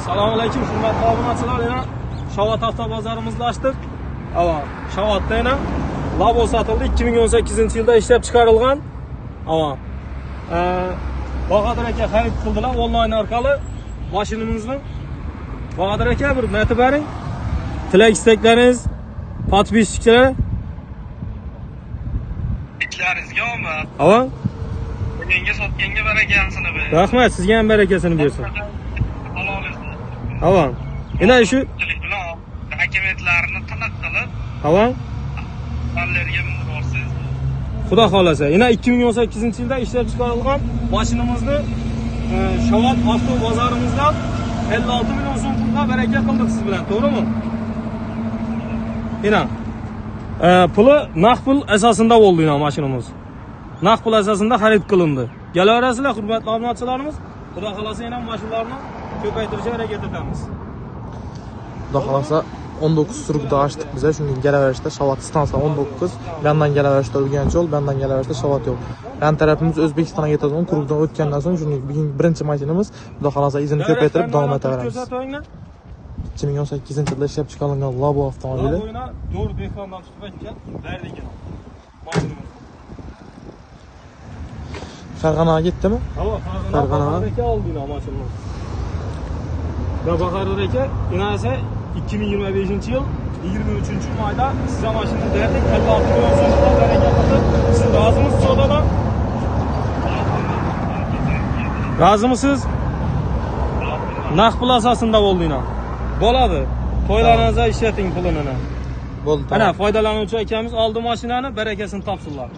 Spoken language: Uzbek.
Assalomu alaykum, hurmatli obunachilar. Yana Shavot avtobozorimizni ochdik. Ava, Shavotda yana Labo sotildi. 2018-yilda ishlab chiqarilgan. Ava. Bahadur aka xarid qildilar onlayn orqali mashinamizni. Bahadur aka bir nati bering. Tilak istaklaringiz, podpischilar. İşlaringizga omad. Ava. Bugunga sotganga barakasini ber. Rahmat, sizga ham barakasini bersin. Halol olsun. Ava. Yana shu hakimiyatlarini tiniq qilib, Ava. ballarga borsiz. Xudo xolasa, yana 2018-yilda ishlab chiqarilgan mashinamizni Shavot avtobozorimizdan 56 million so'm pulga baraka qildik siz bilan, to'g'rimi? Yana puli naqd pul asosida bo'ldi yana mashinamiz. Naqd pul asosida xarid qilindi. Kelaverasizlar, hurmatli obunachilarimiz. Xudo xolasa yana mashinalarni ko'paytirishga harakat etamiz. Xudo xolasa 19 surukda açtık bize. Çünkü geleverişte Shavot stansiya 19. Benden geleverişte Urganch yo'l, benden geleverişte Shavot yo'l. Ben tarafimiz O'zbekistonga ketadigan kurukdan o'tgandan so'ng çünkü birinchi mashinamiz Xudo xolasa izini ko'paytirib davom etaveramiz. 2018-yilda ishlab chiqarilgan Labo avtomobili. To'g'ri ekranda chiqib ketgan. Berdigan. Farg'onaga ketdimi? Farg'onaga olding mashinamiz. Bahadur aka, inasa 2025-yil 23-mayda size maşını derdik. 56 milyon so'mga baraka qildi. Siz rozimisiz savdodan? Rozimisiz? Naqd pul asosida bo'ldi yana. Bo'ladi. To'ylaringizga ishlating pulini. Bo'ldi. Ana foydalanuvchi akamiz oldi mashinani, barakasini topsinlar.